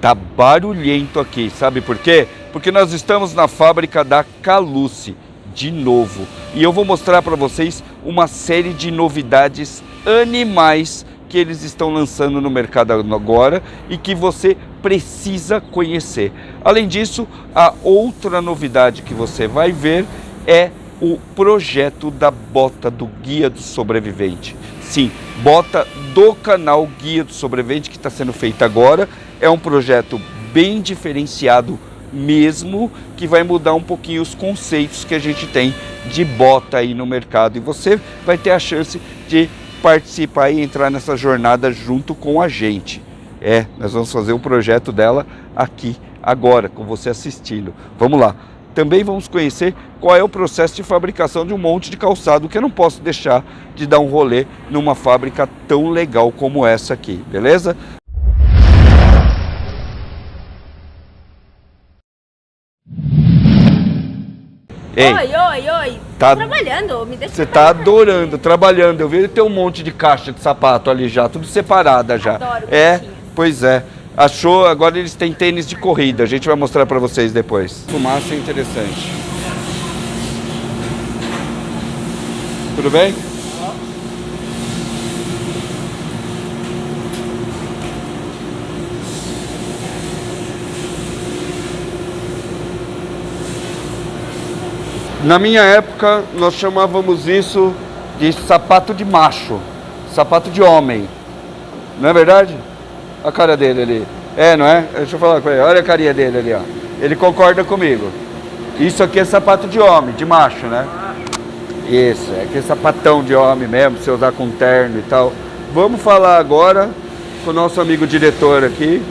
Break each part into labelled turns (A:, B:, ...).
A: Tá barulhento aqui, sabe por quê? Porque nós estamos na fábrica da Caluce, de novo. E eu vou mostrar para vocês uma série de novidades animais que eles estão lançando no mercado agora e que você precisa conhecer. Além disso, a outra novidade que você vai ver é o projeto da bota do Guia do Sobrevivente. Sim, bota do canal Guia do Sobrevivente que está sendo feita agora. É um projeto bem diferenciado mesmo, que vai mudar um pouquinho os conceitos que a gente tem de bota aí no mercado. E você vai ter a chance de participar e entrar nessa jornada junto com a gente. Nós vamos fazer o projeto dela aqui agora, com você assistindo. Vamos lá. Também vamos conhecer qual é o processo de fabricação de um monte de calçado, que eu não posso deixar de dar um rolê numa fábrica tão legal como essa aqui, beleza? Ei,
B: Oi.
A: Tá
B: Trabalhando, me deixa.
A: Você tá adorando, trabalhando. Eu vi ele ter um monte de caixa de sapato ali já, tudo separada já.
B: Adoro,
A: Pois é. Achou, agora eles têm tênis de corrida. A gente vai mostrar pra vocês depois. Fumaça é interessante. Tudo bem? Na minha época, nós chamávamos isso de sapato de macho, sapato de homem. Não é verdade? A cara dele ali. Não é? Deixa eu falar com ele. Olha a carinha dele ali, ó. Ele concorda comigo. Isso aqui é sapato de homem, de macho, né? Isso, é aquele sapatão de homem mesmo, se usar com terno e tal. Vamos falar agora com o nosso amigo diretor aqui.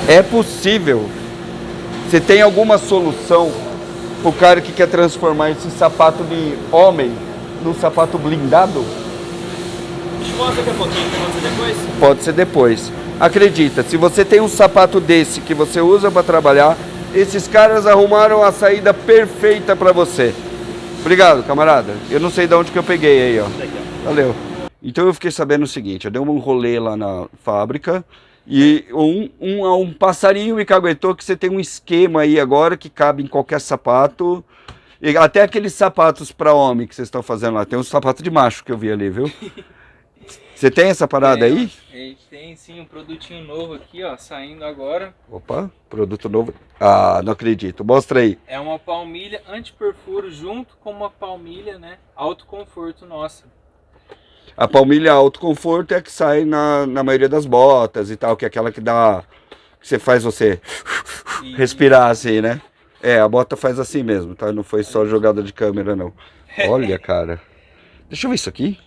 A: É possível? Você tem alguma solução o cara que quer transformar esse sapato de homem num sapato blindado?
C: Mostra daqui a pouquinho, pode ser depois?
A: Pode ser depois. Acredita, se você tem um sapato desse que você usa para trabalhar, esses caras arrumaram a saída perfeita para você. Obrigado, camarada. Eu não sei de onde que eu peguei aí, ó. Valeu. Então eu fiquei sabendo o seguinte, eu dei um rolê lá na fábrica e um passarinho me caguetou que você tem um esquema aí agora que cabe em qualquer sapato. E até aqueles sapatos para homem que vocês estão fazendo lá. Tem um sapato de macho que eu vi ali, viu? Você tem essa parada aí?
C: A gente tem sim um produtinho novo aqui, ó, saindo agora.
A: Opa, produto novo. Ah, não acredito. Mostra aí.
C: É uma palmilha anti-perfuro junto com uma palmilha, né, alto conforto nossa.
A: A palmilha alto conforto é a que sai na maioria das botas e tal, que é aquela que dá, que você faz você respirar assim, né? A bota faz assim mesmo, tá? Não foi só jogada de câmera, não. Olha, cara. Deixa eu ver isso aqui.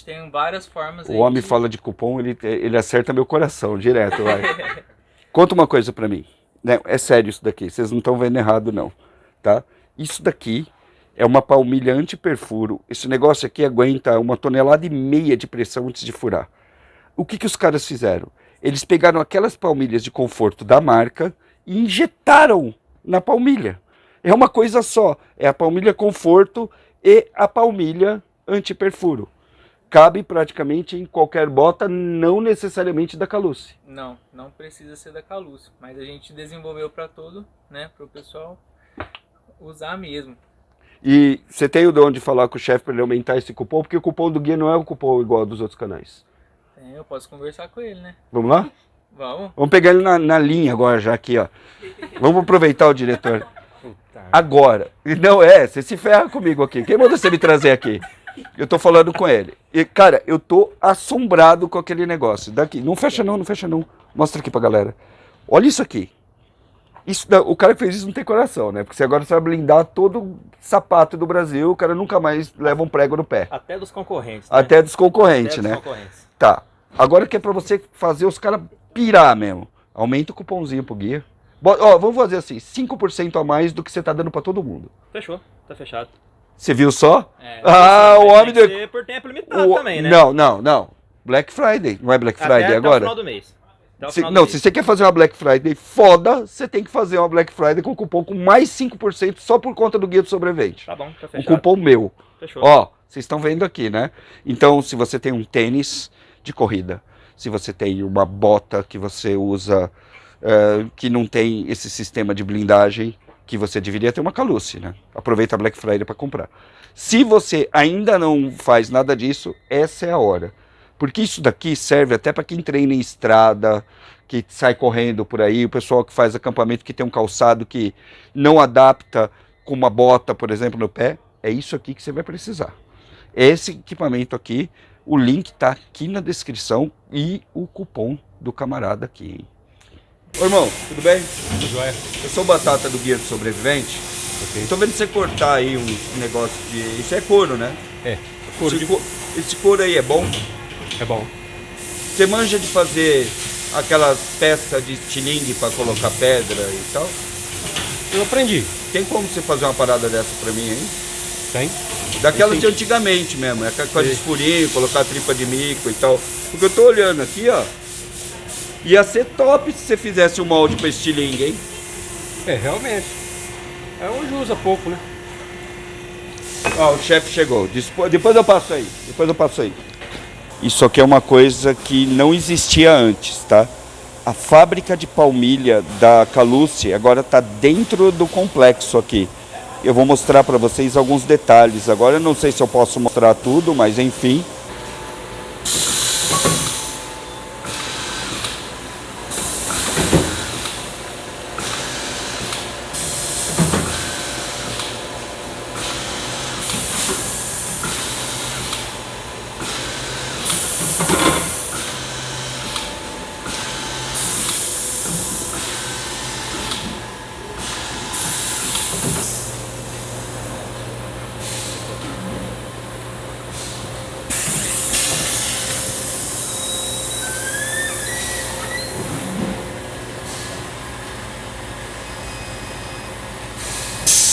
C: Tem várias formas.
A: O homem fala de cupom, ele acerta meu coração direto, vai. Conta uma coisa pra mim. Né? É sério isso daqui, vocês não estão vendo errado não, tá? Isso daqui é uma palmilha anti-perfuro. Esse negócio aqui aguenta 1,5 toneladas de pressão antes de furar. O que os caras fizeram? Eles pegaram aquelas palmilhas de conforto da marca e injetaram na palmilha. É uma coisa só, é a palmilha conforto e a palmilha anti-perfuro. Cabe praticamente em qualquer bota, não necessariamente da Caluce.
C: Não precisa ser da Caluce, mas a gente desenvolveu para todo, né, para o pessoal usar mesmo.
A: E você tem o de onde falar com o chefe para ele aumentar esse cupom, porque o cupom do guia não é um cupom igual ao dos outros canais.
C: Eu posso conversar com ele, né?
A: Vamos lá?
C: Vamos.
A: Vamos pegar ele na linha agora já aqui, ó. Vamos aproveitar o diretor. Agora. Não você se ferra comigo aqui. Quem mandou você me trazer aqui? Eu tô falando com ele. E, cara, eu tô assombrado com aquele negócio. Daqui. Não fecha não. Mostra aqui pra galera. Olha isso aqui. O cara que fez isso não tem coração, né? Porque você agora vai blindar todo sapato do Brasil, o cara nunca mais leva um prego no pé.
D: Até dos concorrentes, né?
A: Até dos concorrentes, né? Tá. Agora que é pra você fazer os caras pirar mesmo. Aumenta o cupomzinho pro guia. Vamos fazer assim, 5% a mais do que você tá dando pra todo mundo.
D: Fechou, tá fechado.
A: Você viu só?
D: O homem por tempo limitado também, né?
A: Não. Black Friday. Não é Black Friday
D: até
A: agora?
D: o final do mês. Até o final do
A: Não,
D: mês.
A: se você quer fazer uma Black Friday foda, você tem que fazer uma Black Friday com cupom com mais 5% só por conta do Guia do Sobrevivente.
D: Tá bom, tá
A: Um
D: fechado.
A: cupom meu.
D: Fechou.
A: Ó, vocês estão vendo aqui, né? Então, se você tem um tênis de corrida, se você tem uma bota que você usa, que não tem esse sistema de blindagem, que você deveria ter uma Caluce, né? Aproveita a Black Friday para comprar. Se você ainda não faz nada disso, essa é a hora. Porque isso daqui serve até para quem treina em estrada, que sai correndo por aí, o pessoal que faz acampamento, que tem um calçado que não adapta com uma bota, por exemplo, no pé. É isso aqui que você vai precisar. Esse equipamento aqui, o link tá aqui na descrição e o cupom do camarada aqui, hein? Ô irmão, tudo bem?
D: Tudo jóia.
A: Eu sou o Batata do Guia do Sobrevivente.
D: Ok.
A: Tô vendo você cortar aí um negócio de... Isso é couro, né?
D: É. Couro
A: Esse couro aí é bom?
D: É bom.
A: Você manja de fazer aquelas peças de estilingue para colocar pedra e tal?
D: Eu aprendi.
A: Tem como você fazer uma parada dessa pra mim aí?
D: Tem?
A: Daquelas de antigamente mesmo, é com de furinho, colocar tripa de mico e tal. Porque eu tô olhando aqui, ó. Ia ser top se você fizesse um molde pra estilingue, hein?
D: É, realmente. É, hoje usa pouco, né?
A: Ó, o chefe chegou. Depois eu passo aí. Isso aqui é uma coisa que não existia antes, tá? A fábrica de palmilha da Caluce agora está dentro do complexo aqui. Eu vou mostrar para vocês alguns detalhes. Agora eu não sei se eu posso mostrar tudo, mas enfim.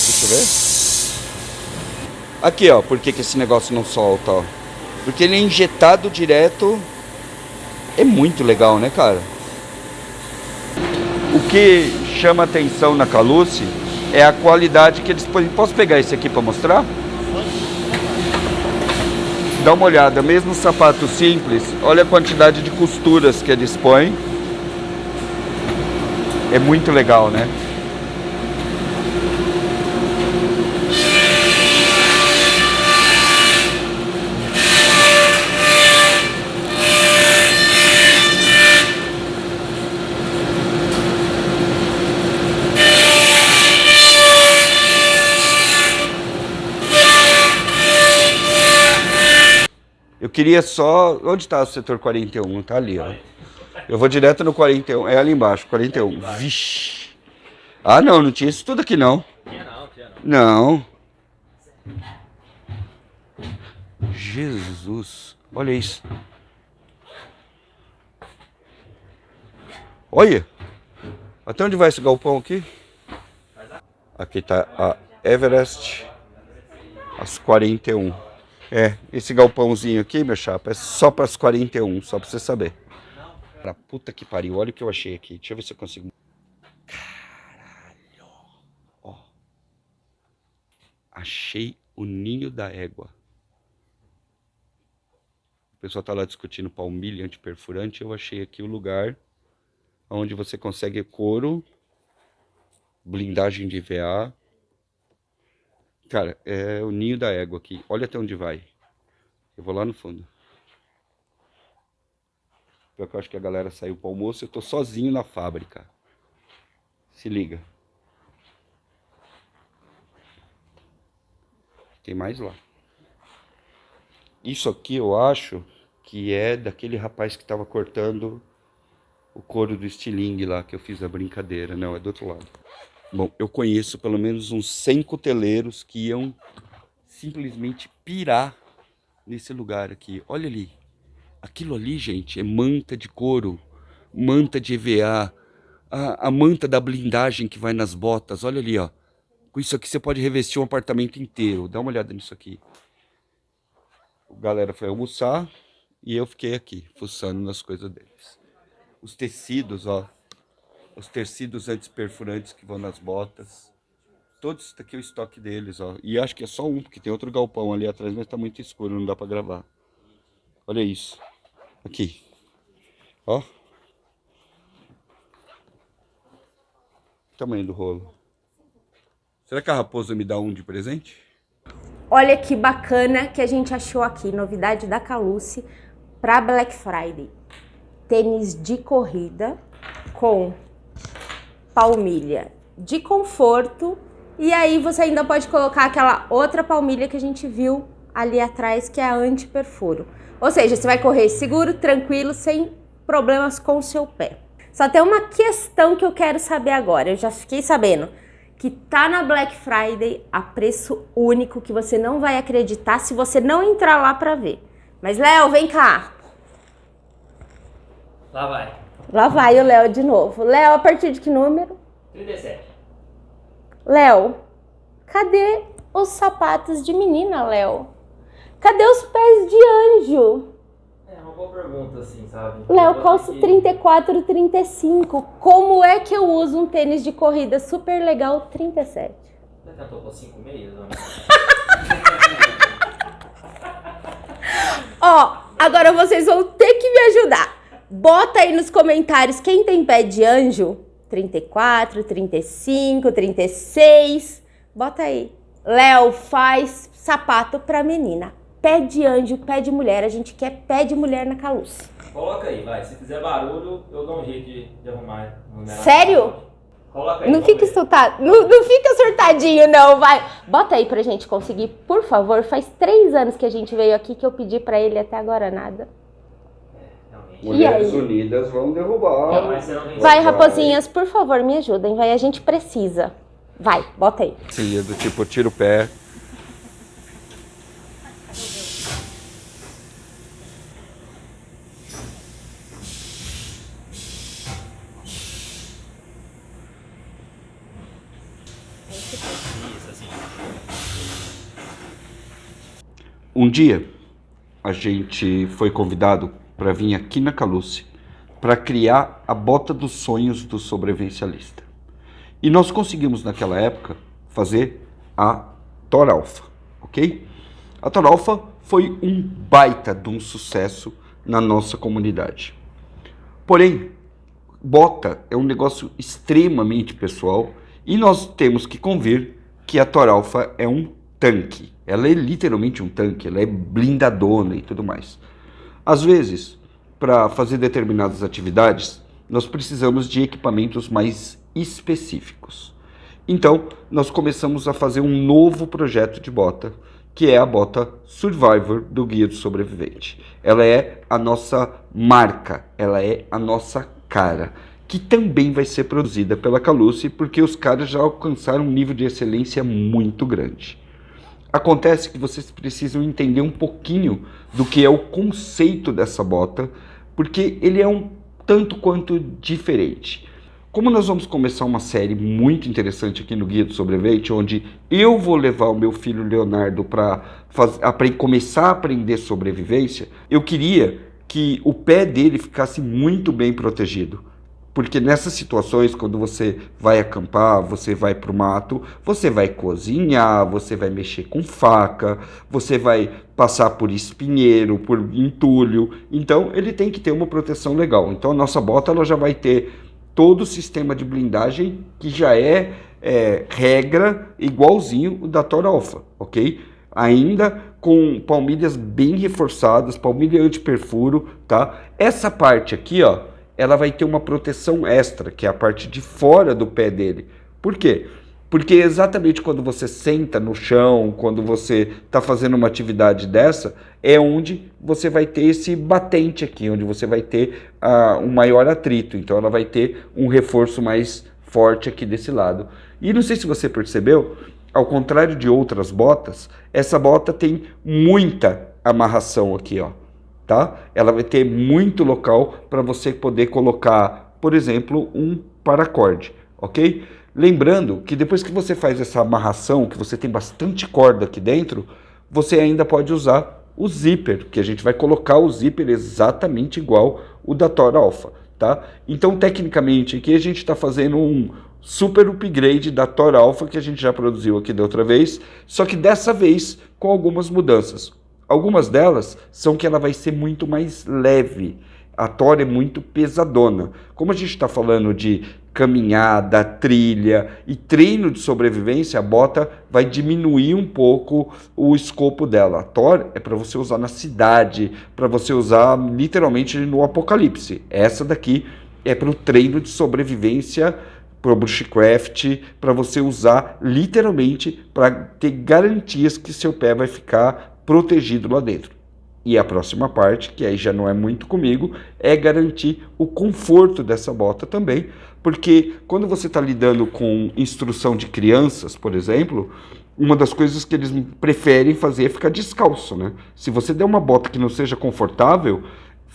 A: Deixa eu ver. Aqui, ó, por que esse negócio não solta, ó? Porque ele é injetado direto. É muito legal, né, cara? O que chama atenção na Caluce é a qualidade que eles põem. Posso pegar esse aqui para mostrar? Dá uma olhada, mesmo sapato simples, olha a quantidade de costuras que eles põem. É muito legal, né? Eu queria só... Onde está o setor 41? Tá ali, ó. Eu vou direto no 41. É ali embaixo, 41. Vixe. Ah, não tinha isso tudo aqui, não.
D: Tinha não.
A: Não. Jesus. Olha isso. Olha. Até onde vai esse galpão aqui? Aqui tá a Everest. Às 41. É, esse galpãozinho aqui, meu chapa, é só para as 41, só para você saber. Pra puta que pariu, olha o que eu achei aqui. Deixa eu ver se eu consigo. Caralho. Ó. Achei o ninho da égua. O pessoal tá lá discutindo palmilha antiperfurante. Eu achei aqui o lugar onde você consegue couro, blindagem de EVA. Cara, é o ninho da égua aqui. Olha até onde vai. Eu vou lá no fundo. Eu acho que a galera saiu para o almoço. Eu tô sozinho na fábrica. Se liga. Tem mais lá. Isso aqui eu acho que é daquele rapaz que estava cortando o couro do estilingue lá, que eu fiz a brincadeira. Não, é do outro lado. Bom, eu conheço pelo menos uns 100 cuteleiros que iam simplesmente pirar nesse lugar aqui. Olha ali. Aquilo ali, gente, é manta de couro, manta de EVA, a manta da blindagem que vai nas botas. Olha ali, ó. Com isso aqui você pode revestir um apartamento inteiro. Dá uma olhada nisso aqui. A galera foi almoçar e eu fiquei aqui, fuçando nas coisas deles. os tecidos, ó. Os tecidos antiperfurantes que vão nas botas. Todos isso daqui é o estoque deles, ó. E acho que é só um, porque tem outro galpão ali atrás, mas tá muito escuro, não dá pra gravar. Olha isso. Aqui. Ó. O tamanho do rolo. Será que a Raposa me dá um de presente?
B: Olha que bacana que a gente achou aqui, novidade da Caluce para Black Friday. Tênis de corrida com palmilha de conforto. E aí você ainda pode colocar aquela outra palmilha que a gente viu ali atrás, que é a anti-perfuro. Ou seja, você vai correr seguro, tranquilo, sem problemas com o seu pé. Só tem uma questão que eu quero saber agora. Eu já fiquei sabendo que tá na Black Friday a preço único, que você não vai acreditar se você não entrar lá para ver. Mas, Léo, vem cá.
C: Lá vai.
B: Lá vai o Léo de novo. Léo, a partir de que número?
C: 37.
B: Léo, cadê os sapatos de menina, Léo? Cadê os pés de anjo?
C: É uma boa pergunta, assim, sabe?
B: Léo, calço 34, 35. Como é que eu uso um tênis de corrida super legal 37?
C: Já tentou com 5 meias?
B: Ó, agora vocês vão ter que me ajudar. Bota aí nos comentários quem tem pé de anjo. 34, 35, 36. Bota aí. Léo faz sapato pra menina. Pé de anjo, pé de mulher. A gente quer pé de mulher na Caluce.
C: Coloca aí, vai. Se fizer barulho, eu dou um jeito de arrumar.
B: Sério?
C: Coloca aí.
B: Não fica surtado, não fica surtadinho, não, vai. Bota aí pra gente conseguir, por favor. Faz 3 anos que a gente veio aqui, que eu pedi pra ele até agora nada.
A: Mulheres Unidas vão derrubar.
B: Vai, raposinhas, por favor, me ajudem, vai. A gente precisa. Vai, bota aí.
A: Sim, é do tipo, tira o pé. Um dia, a gente foi convidado para vir aqui na Caluce para criar a bota dos sonhos do sobrevivencialista. E nós conseguimos, naquela época, fazer a Thor Alpha, ok? A Thor Alpha foi um baita de um sucesso na nossa comunidade. Porém, bota é um negócio extremamente pessoal e nós temos que convir que a Thor Alpha é um tanque. Ela é literalmente um tanque, ela é blindadona e tudo mais. Às vezes, para fazer determinadas atividades, nós precisamos de equipamentos mais específicos. Então, nós começamos a fazer um novo projeto de bota, que é a bota Survivor do Guia do Sobrevivente. Ela é a nossa marca, ela é a nossa cara, que também vai ser produzida pela Caluce, porque os caras já alcançaram um nível de excelência muito grande. Acontece que vocês precisam entender um pouquinho do que é o conceito dessa bota, porque ele é um tanto quanto diferente. Como nós vamos começar uma série muito interessante aqui no Guia do Sobrevivente, onde eu vou levar o meu filho Leonardo para começar a aprender sobrevivência, eu queria que o pé dele ficasse muito bem protegido. Porque nessas situações, quando você vai acampar, você vai para o mato, você vai cozinhar, você vai mexer com faca, você vai passar por espinheiro, por entulho. Então, ele tem que ter uma proteção legal. Então, a nossa bota ela já vai ter todo o sistema de blindagem que já é regra igualzinho o da Thor Alpha, ok? Ainda com palmilhas bem reforçadas, palmilha anti-perfuro, tá? Essa parte aqui, ó, ela vai ter uma proteção extra, que é a parte de fora do pé dele. Por quê? Porque exatamente quando você senta no chão, quando você está fazendo uma atividade dessa, é onde você vai ter esse batente aqui, onde você vai ter um maior atrito. Então ela vai ter um reforço mais forte aqui desse lado. E não sei se você percebeu, ao contrário de outras botas, essa bota tem muita amarração aqui, ó. Tá? Ela vai ter muito local para você poder colocar, por exemplo, um paracorde, ok? Lembrando que depois que você faz essa amarração, que você tem bastante corda aqui dentro, você ainda pode usar o zíper, que a gente vai colocar o zíper exatamente igual o da Thor Alpha, tá? Então, tecnicamente, aqui a gente está fazendo um super upgrade da Thor Alpha, que a gente já produziu aqui da outra vez, só que dessa vez com algumas mudanças. Algumas delas são que ela vai ser muito mais leve. A Thor é muito pesadona. Como a gente está falando de caminhada, trilha e treino de sobrevivência, a bota vai diminuir um pouco o escopo dela. A Thor é para você usar na cidade, para você usar literalmente no apocalipse. Essa daqui é para o treino de sobrevivência, para o bushcraft, para você usar literalmente para ter garantias que seu pé vai ficar protegido lá dentro. E a próxima parte, que aí já não é muito comigo, é garantir o conforto dessa bota também, porque quando você está lidando com instrução de crianças, por exemplo, uma das coisas que eles preferem fazer é ficar descalço, né? Se você der uma bota que não seja confortável,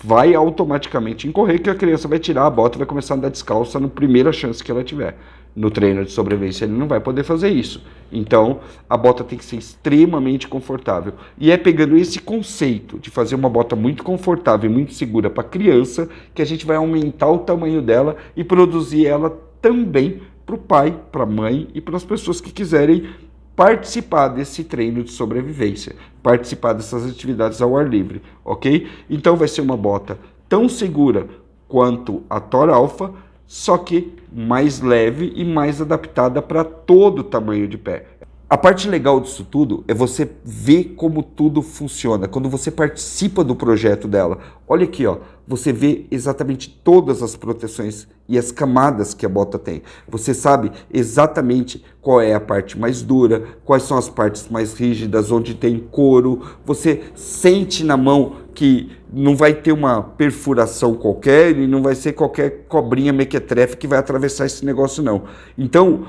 A: vai automaticamente incorrer que a criança vai tirar a bota e vai começar a andar descalça na primeira chance que ela tiver. No treino de sobrevivência ele não vai poder fazer isso. Então, a bota tem que ser extremamente confortável. E é pegando esse conceito de fazer uma bota muito confortável e muito segura para a criança que a gente vai aumentar o tamanho dela e produzir ela também para o pai, para a mãe e para as pessoas que quiserem participar desse treino de sobrevivência, participar dessas atividades ao ar livre, ok? Então vai ser uma bota tão segura quanto a Thor Alpha, só que mais leve e mais adaptada para todo o tamanho de pé. A parte legal disso tudo é você ver como tudo funciona, quando você participa do projeto dela. Olha aqui, ó, você vê exatamente todas as proteções e as camadas que a bota tem. Você sabe exatamente qual é a parte mais dura, quais são as partes mais rígidas, onde tem couro. Você sente na mão que não vai ter uma perfuração qualquer e não vai ser qualquer cobrinha mequetrefe que vai atravessar esse negócio, não. Então,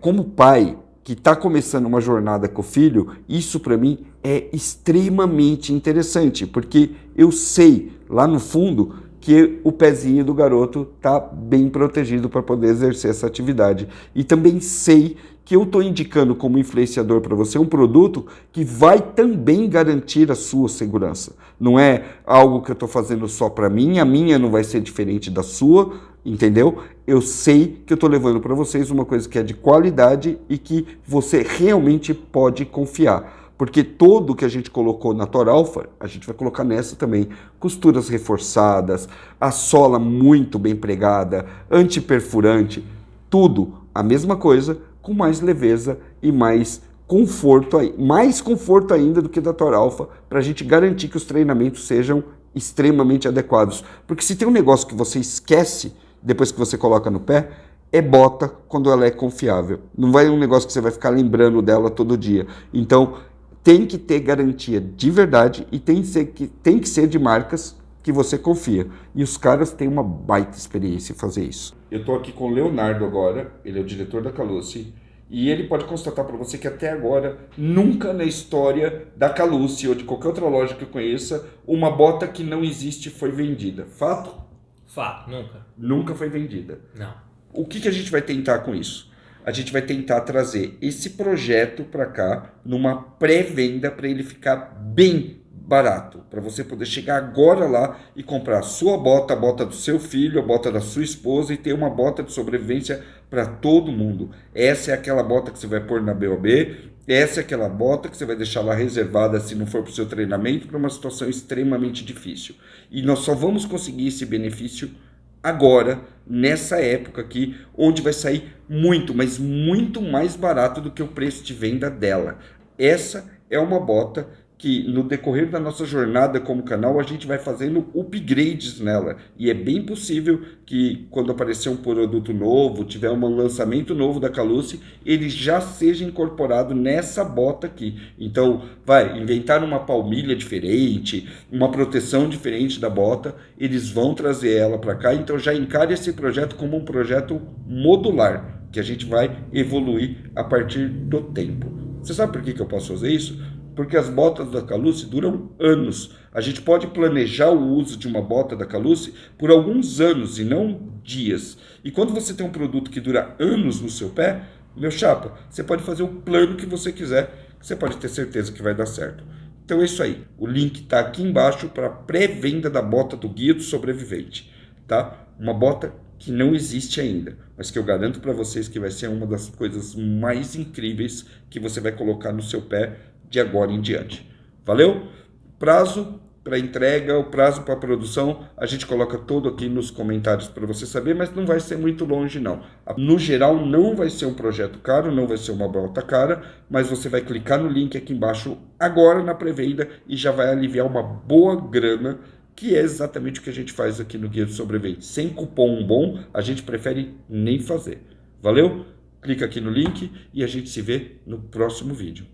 A: como pai que está começando uma jornada com o filho, isso para mim é extremamente interessante, porque eu sei lá no fundo que o pezinho do garoto está bem protegido para poder exercer essa atividade. E também sei que eu estou indicando como influenciador para você um produto que vai também garantir a sua segurança. Não é algo que eu estou fazendo só para mim, a minha não vai ser diferente da sua, entendeu? Eu sei que eu estou levando para vocês uma coisa que é de qualidade e que você realmente pode confiar. Porque todo que a gente colocou na Thor Alpha, a gente vai colocar nessa também. Costuras reforçadas, a sola muito bem pregada, antiperfurante, tudo a mesma coisa, com mais leveza e mais conforto ainda do que da Thor Alpha, para a gente garantir que os treinamentos sejam extremamente adequados. Porque se tem um negócio que você esquece depois que você coloca no pé, é bota quando ela é confiável. Não vai um negócio que você vai ficar lembrando dela todo dia. Então, tem que ter garantia de verdade e tem que ser de marcas que você confia. E os caras têm uma baita experiência em fazer isso. Eu estou aqui com o Leonardo agora, ele é o diretor da Calusi, e ele pode constatar para você que até agora, nunca na história da Calusi ou de qualquer outra loja que eu conheça, uma bota que não existe foi vendida. Fato?
D: Fato, nunca.
A: Nunca foi vendida.
D: Não.
A: O que a gente vai tentar com isso? A gente vai tentar trazer esse projeto para cá numa pré-venda para ele ficar bem barato, para você poder chegar agora lá e comprar a sua bota, a bota do seu filho, a bota da sua esposa e ter uma bota de sobrevivência para todo mundo. Essa é aquela bota que você vai pôr na BOB, essa é aquela bota que você vai deixar lá reservada se não for para o seu treinamento, para uma situação extremamente difícil. E nós só vamos conseguir esse benefício agora, nessa época aqui, onde vai sair muito, mas muito mais barato do que o preço de venda dela. Essa é uma bota que no decorrer da nossa jornada como canal a gente vai fazendo upgrades nela, e é bem possível que quando aparecer um produto novo, tiver um lançamento novo da Calusi, ele já seja incorporado nessa bota aqui. Então vai inventar uma palmilha diferente, uma proteção diferente da bota, eles vão trazer ela para cá. Então já encare esse projeto como um projeto modular, que a gente vai evoluir a partir do tempo. Você sabe por que eu posso fazer isso? Porque as botas da Calusi duram anos. A gente pode planejar o uso de uma bota da Calusi por alguns anos e não dias. E quando você tem um produto que dura anos no seu pé, meu chapa, você pode fazer o plano que você quiser, que você pode ter certeza que vai dar certo. Então é isso aí. O link está aqui embaixo para pré-venda da bota do Guia do Sobrevivente. tá? Uma bota que não existe ainda, mas que eu garanto para vocês que vai ser uma das coisas mais incríveis que você vai colocar no seu pé de agora em diante. Valeu? Prazo para entrega, o prazo para produção, a gente coloca todo aqui nos comentários para você saber, mas não vai ser muito longe não. No geral, não vai ser um projeto caro, não vai ser uma bota cara, mas você vai clicar no link aqui embaixo agora na pré-venda e já vai aliviar uma boa grana, que é exatamente o que a gente faz aqui no Guia do Sobrevivente. Sem cupom bom, a gente prefere nem fazer. Valeu? Clica aqui no link e a gente se vê no próximo vídeo.